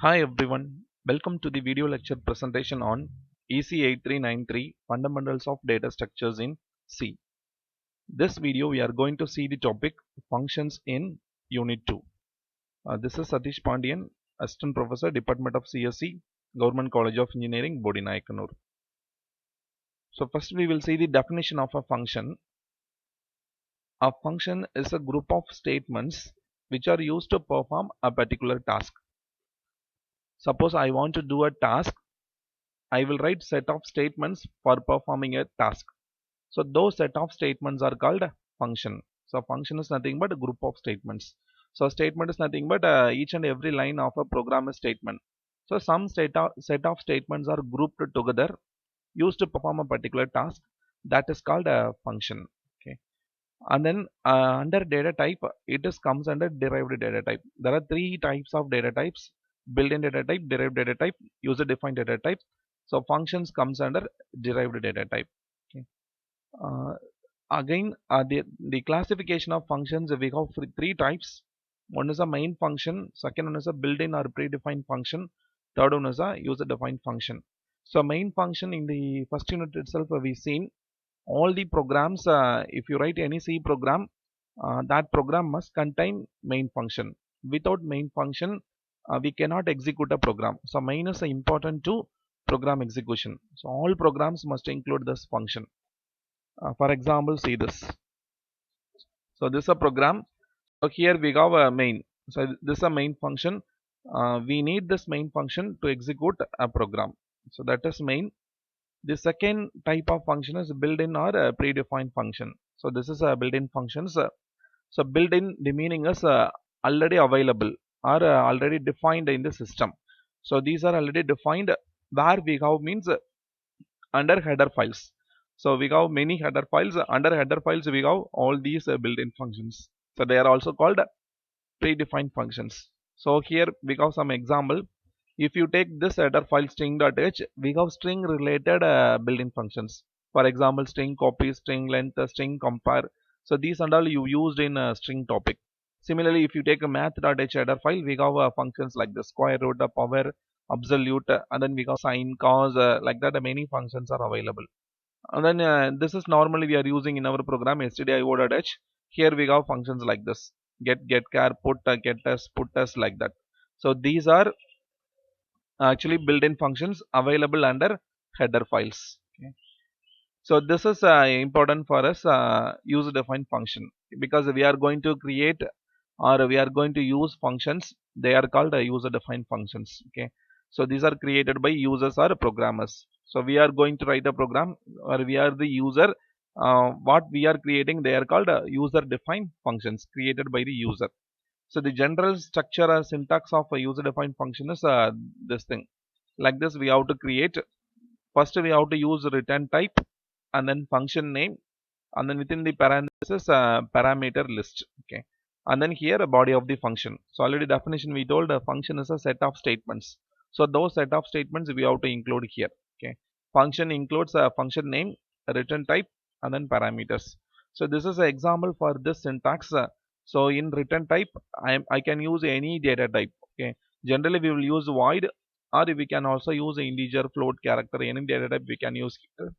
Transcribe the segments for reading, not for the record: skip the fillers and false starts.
Hi everyone, welcome to the video lecture presentation on EC8393 Fundamentals of Data Structures in C. This video we are going to see the topic Functions in Unit 2. This is Satish Pandian, Assistant Professor, Department of CSE, Government College of Engineering, Bodinaikanur. So first we will see the definition of a function. A function is a group of statements which are used to perform a particular task. Suppose I want to do a task, I will write set of statements for performing a task. So those set of statements are called function. So function is nothing but a group of statements. So statement is nothing but each and every line of a program is statement. So some set of statements are grouped together used to perform a particular task. That is called a function. Okay. And then under data type, it is comes under derived data type. There are three types of data types: built-in data type, derived data type, user-defined data type. So functions comes under derived data type. Okay. Uh, Again, the classification of functions, we have three types. One is a main function, second one is a built-in or predefined function, third one is a user-defined function. So main function in the first unit itself we seen all the programs. If you write any C program, that program must contain main function. Without main function, we cannot execute a program. So main is important to program execution. So all programs must include this function. For example, see this. So this is a program. So here we have a main. So this is a main function. We need this main function to execute a program. So that is main. The second type of function is built-in or predefined function. So this is a built-in functions. So built-in, the meaning is already available or already defined in the system. So these are already defined. Where we have means under header files. So we have many header files. Under header files we have all these built-in functions. So they are also called predefined functions. So here we have some example. If you take this header file string.h, we have string related built-in functions. For example, string copy, string length, string compare. So these and all you used in a string topic. Similarly, if you take a math.h header file, we have functions like the square root, power, absolute, and then we have sine, cos, like that. Many functions are available. And then this is normally we are using in our program stdio.h. Here we have functions like this: get char, put, get us, put us, like that. So these are actually built-in functions available under header files. Okay. So this is important for us user-defined function, because we are going to create or we are going to use functions. They are called user-defined functions. Okay. So these are created by users or programmers. So we are going to write a program, or we are the user. What we are creating, they are called user-defined functions created by the user. So the general structure or syntax of a user-defined function is this thing. Like this, we have to create. First, we have to use return type, and then function name, and then within the parenthesis parameter list. Okay, and then here a body of the function. So already definition we told a function is a set of statements. So those set of statements we have to include here. Okay, function includes a function name, a return type, and then parameters. So this is an example for this syntax. So in return type, I can use any data type. Okay, generally we will use void, or we can also use integer, float, character, any data type we can use here.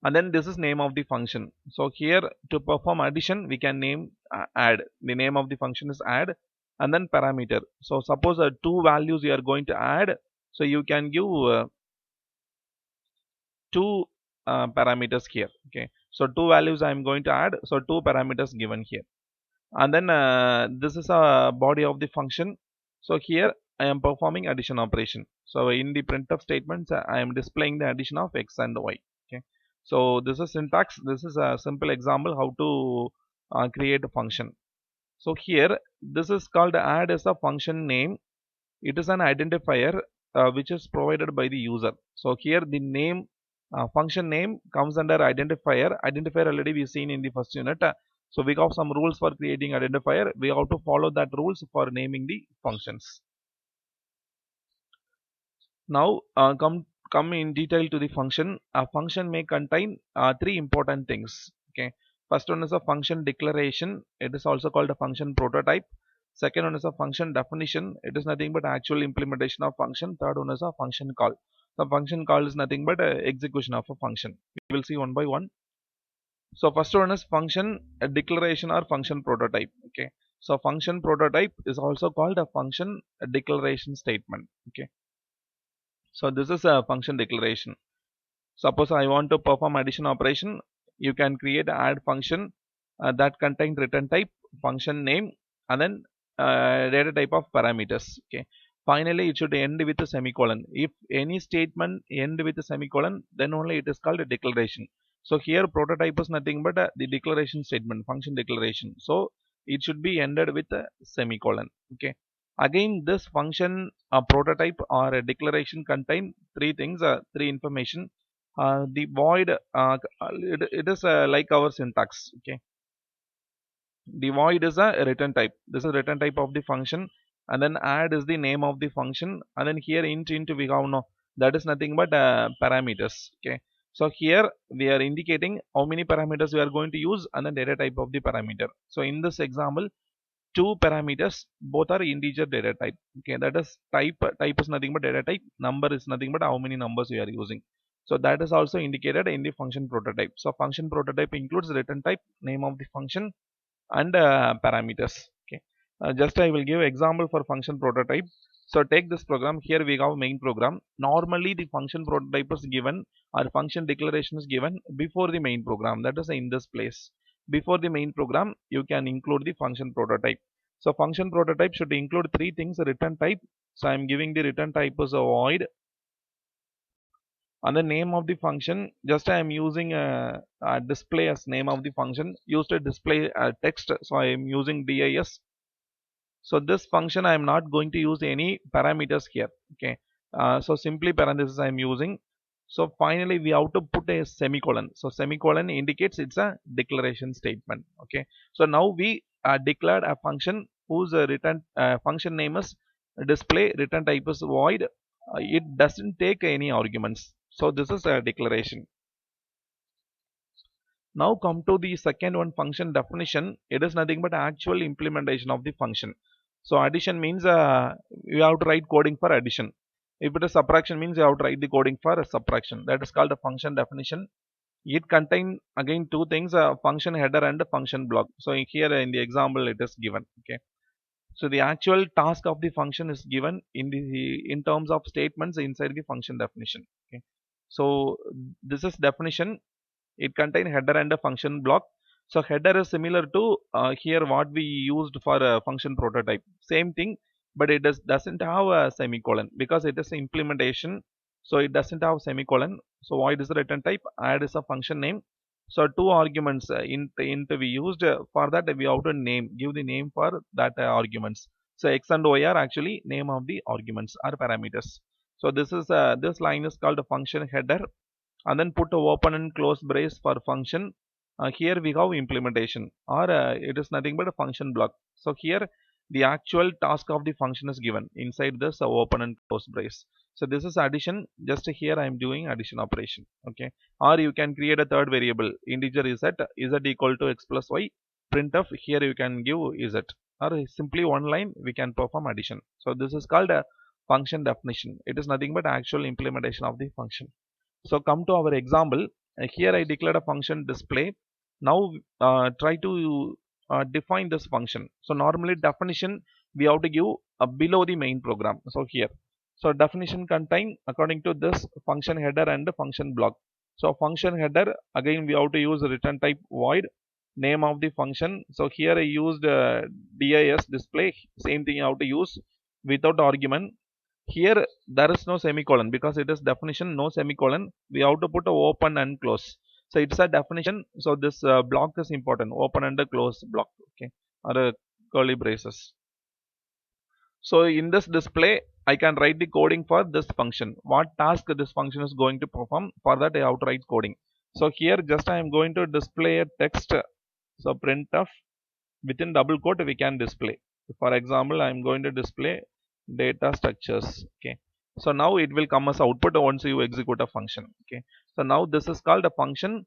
And then this is name of the function. So here to perform addition, we can name add. The name of the function is add, and then parameter. So suppose two values you are going to add, so you can give two parameters here. Okay, so two values I am going to add, so two parameters given here. And then this is a body of the function. So here I am performing addition operation. So in the printf statements, I am displaying the addition of x and y. Okay, so this is syntax. This is a simple example how to create a function. So here this is called add as a function name. It is an identifier which is provided by the user. So here the name, function name comes under identifier. Identifier already we seen in the first unit. So we got some rules for creating identifier. We have to follow that rules for naming the functions. Now come in detail to the function. A function may contain three important things. Okay, first one is a function declaration. It is also called a function prototype. Second one is a function definition. It is nothing but actual implementation of function. Third one is a function call. The function call is nothing but execution of a function. We will see one by one. So first one is function declaration or function prototype. Okay. So function prototype is also called a function declaration statement. Okay. So this is a function declaration. Suppose I want to perform addition operation, you can create an add function that contains return type, function name, and then data type of parameters. Okay. Finally, it should end with a semicolon. If any statement end with a semicolon, then only it is called a declaration. So here prototype is nothing but the declaration statement, function declaration. So it should be ended with a semicolon. Okay. Again, this function prototype or a declaration contain three things, three information. The void it is like our syntax. Okay, the void is a return type. This is return type of the function, and then add is the name of the function, and then here int we have no, that is nothing but parameters. Okay, so here we are indicating how many parameters we are going to use and the data type of the parameter. So in this example, two parameters, both are integer data type. Okay, that is type is nothing but data type, number is nothing but how many numbers we are using. So that is also indicated in the function prototype. So function prototype includes return type, name of the function, and parameters. Okay, just I will give example for function prototype. So take this program. Here we have main program. Normally the function prototype is given or function declaration is given before the main program, that is in this place. Before the main program you can include the function prototype. So function prototype should include three things: return type. So I am giving the return type as a void, and the name of the function, just I am using a display as name of the function, used to display text, so I am using dis. So this function I am not going to use any parameters here. Okay, so simply parenthesis I am using. So finally we have to put a semicolon. So semicolon indicates it's a declaration statement. Okay, so now we declared a function whose return function name is display, return type is void. It doesn't take any arguments. So this is a declaration. Now come to the second one, function definition. It is nothing but actual implementation of the function. So addition means you have to write coding for addition. If it is subtraction means you have to write the coding for a subtraction. That is called a function definition. It contains again two things: function header and function block. So here in the example it is given. Okay. So the actual task of the function is given in terms of statements inside the function definition. Okay. So this is definition. It contains header and a function block. So header is similar to here what we used for a function prototype. Same thing, but it doesn't have a semicolon because it is implementation. So it doesn't have semicolon. So void is the return type, add is a function name. So two arguments int we used. For that we have to give the name for that arguments. So x and y are actually name of the arguments or parameters. So this line is called a function header, and then put a open and close brace for function. Here we have implementation, or it is nothing but a function block. So here the actual task of the function is given inside this open and close brace. So this is addition. Just here I am doing addition operation. Okay, or you can create a third variable, integer z equal to x plus y, printf. Here you can give z, or simply one line we can perform addition. So this is called a function definition. It is nothing but actual implementation of the function. So come to our example. Here I declared a function display. Now try to define this function. So normally definition we have to give below the main program. So here, so definition contain according to this function header and the function block. So function header, again we have to use return type void, name of the function. So here I used dis display. Same thing you have to use without argument. Here there is no semicolon because it is definition, no semicolon. We have to put a open and close. So it's a definition. So this block is important, open and a close block. Okay, or curly braces. So in this display I can write the coding for this function. What task this function is going to perform, for that I have to write coding. So here just I am going to display a text. So printf, within double quote we can display. For example, I am going to display data structures. Okay, so now it will come as output once you execute a function. Okay, so now this is called a function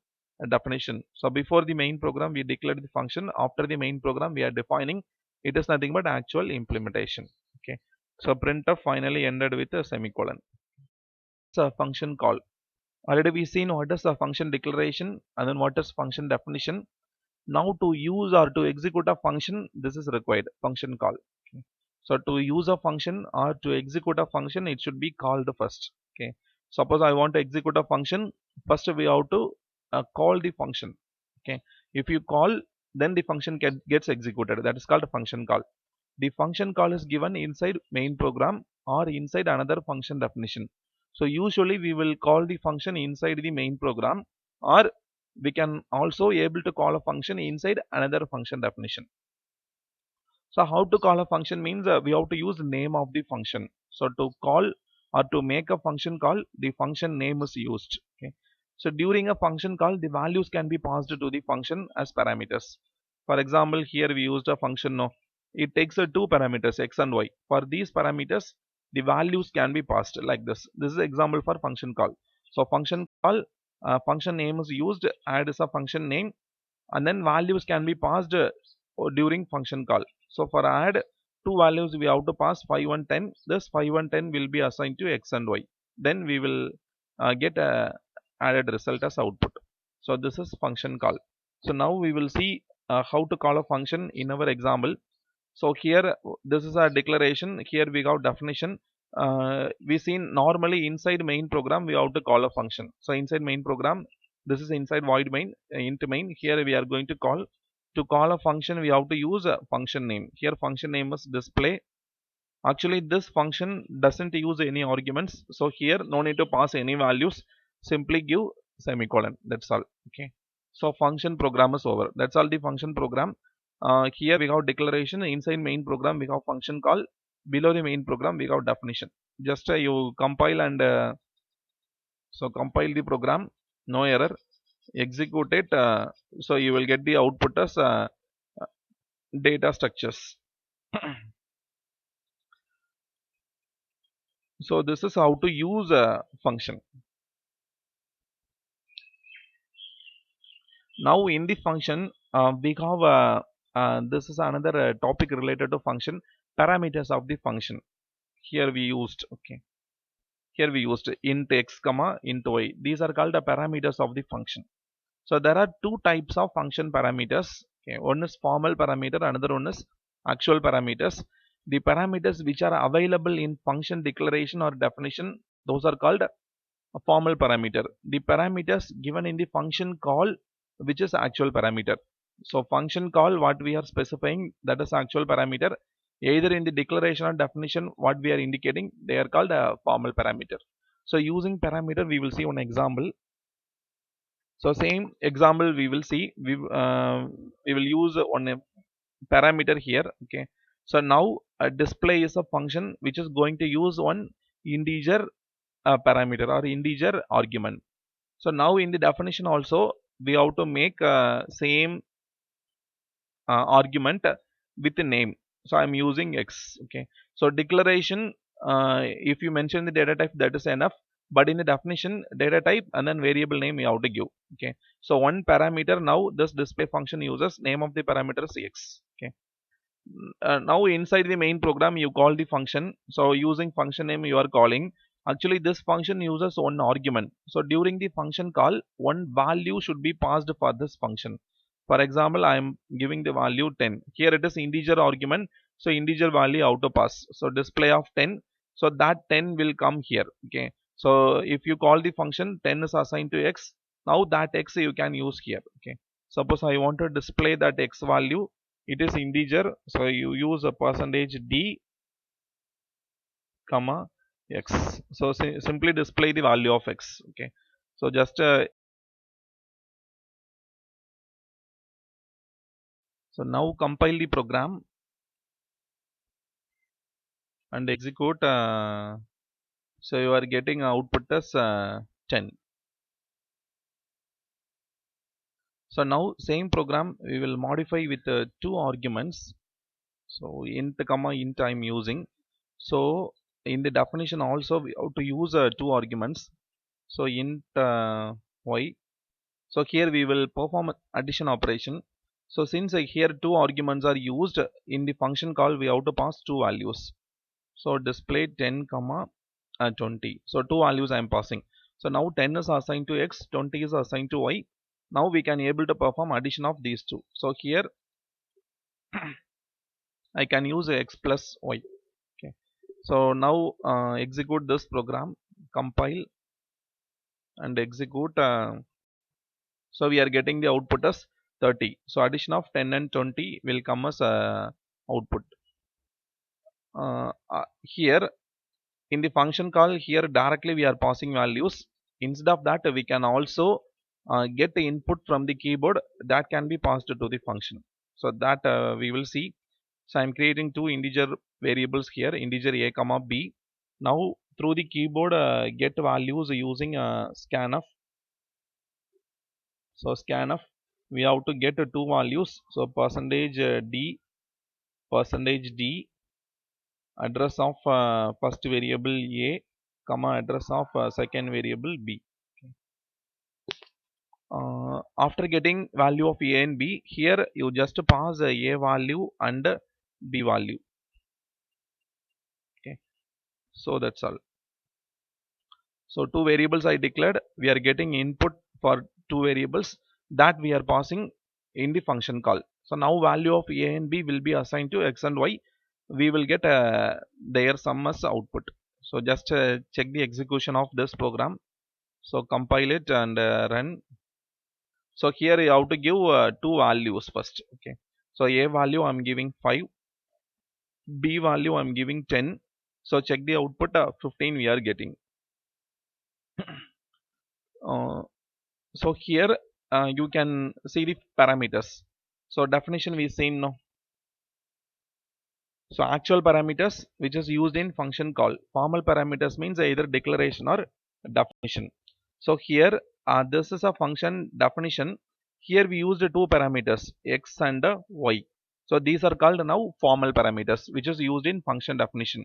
definition. So before the main program we declared the function, after the main program we are defining it is nothing but actual implementation. Okay, so printf finally ended with a semicolon. It's a function call. Already we seen what is the function declaration and then what is function definition. Now to use or to execute a function, this is required, function call. Okay. So to use a function or to execute a function, it should be called first. Okay. Suppose I want to execute a function, first we have to call the function. Okay. If you call, then the function gets executed. That is called a function call. The function call is given inside main program or inside another function definition. So usually we will call the function inside the main program, or we can also able to call a function inside another function definition. So how to call a function means we have to use the name of the function. So to call or to make a function call, the function name is used. Okay. So during a function call, the values can be passed to the function as parameters. For example, here we used a function no. It takes two parameters x and y. For these parameters, the values can be passed like this. This is example for function call. So function call, function name is used, add is a function name, and then values can be passed during function call. So for add, two values we have to pass 5 and 10. This 5 and 10 will be assigned to x and y. Then we will get a added result as output. So this is function call. So now we will see how to call a function in our example. So here this is a declaration. Here we got definition. We seen normally inside main program we have to call a function. So inside main program, this is inside void main, int main. Here we are going to call. To call a function, we have to use a function name. Here function name is display. Actually this function doesn't use any arguments, so here no need to pass any values, simply give semicolon, that's all. Okay, so function program is over. That's all the function program. Here we have declaration, inside main program we have function call, below the main program we have definition. Just you compile and so compile the program, no error, execute it, so you will get the output as data structures. So this is how to use a function. Now in the function we have this is another topic related to function, parameters of the function. Here we used, okay, here we used int x comma int y. These are called the parameters of the function. So there are two types of function parameters. Okay, one is formal parameter, another one is actual parameters. The parameters which are available in function declaration or definition, those are called a formal parameter. The parameters given in the function call, which is actual parameter. So function call, what we are specifying, that is actual parameter. Either in the declaration or definition, what we are indicating, they are called a formal parameter. So using parameter, we will see one example. So same example we will see. We will use one parameter here. Okay. So now a display is a function which is going to use one integer parameter or integer argument. So now in the definition also we have to make same argument with the name. So I'm using x. Okay. So declaration, if you mention the data type, that is enough. But in the definition, data type and then variable name you have to give. Okay. So one parameter, now this display function uses name of the parameter is x. Okay. Now inside the main program you call the function. So using function name you are calling. Actually this function uses one argument. So during the function call, one value should be passed for this function. For example, I am giving the value 10. Here it is integer argument. So integer value auto pass. So display of 10. So that 10 will come here. Okay. So if you call the function, 10 is assigned to x. Now that x you can use here. Okay. Suppose I want to display that x value. It is integer. So you use a percentage d comma x. So simply display the value of x. Okay. So just so now compile the program and execute. So you are getting output as 10. So now same program we will modify with two arguments. So int comma int I am using. So in the definition also we have to use two arguments. So int y. So here we will perform addition operation. So since here two arguments are used in the function call, we have to pass two values. So display 10 comma 20. So two values I am passing. So now 10 is assigned to x, 20 is assigned to y. Now we can able to perform addition of these two. So here I can use x plus y. Okay. So now execute this program, compile and execute. So we are getting the output as 30. So addition of 10 and 20 will come as output. Here in the function call, here directly we are passing values. Instead of that, we can also get the input from the keyboard that can be passed to the function. So that we will see. So I'm creating two integer variables here, integer a comma b. Now through the keyboard get values using scanf. So scanf, we have to get two values. So percentage d, address of first variable a, comma address of second variable b. After getting value of a and b, here you just pass a value and b value. Okay, so that's all. So two variables I declared. We are getting input for two variables that we are passing in the function call. So now value of a and b will be assigned to x and y. We will get their sum as output. So just check the execution of this program. So compile it and run. So here you have to give two values first. Okay. So a value I'm giving 5, b value I'm giving 10. So check the output 15 we are getting. So here you can see the parameters. So definition we seen now. So actual parameters which is used in function call. Formal parameters means either declaration or definition. So here this is a function definition. Here we used two parameters x and y. So these are called now formal parameters which is used in function definition.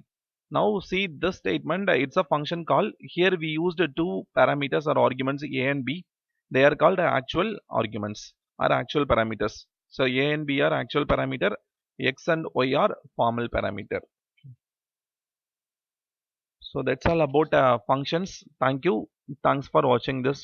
Now see this statement, it's a function call. Here we used two parameters or arguments a and b. They are called actual arguments or actual parameters. So a and b are actual parameter, x and y are formal parameter. So that's all about functions. Thank you. Thanks for watching this.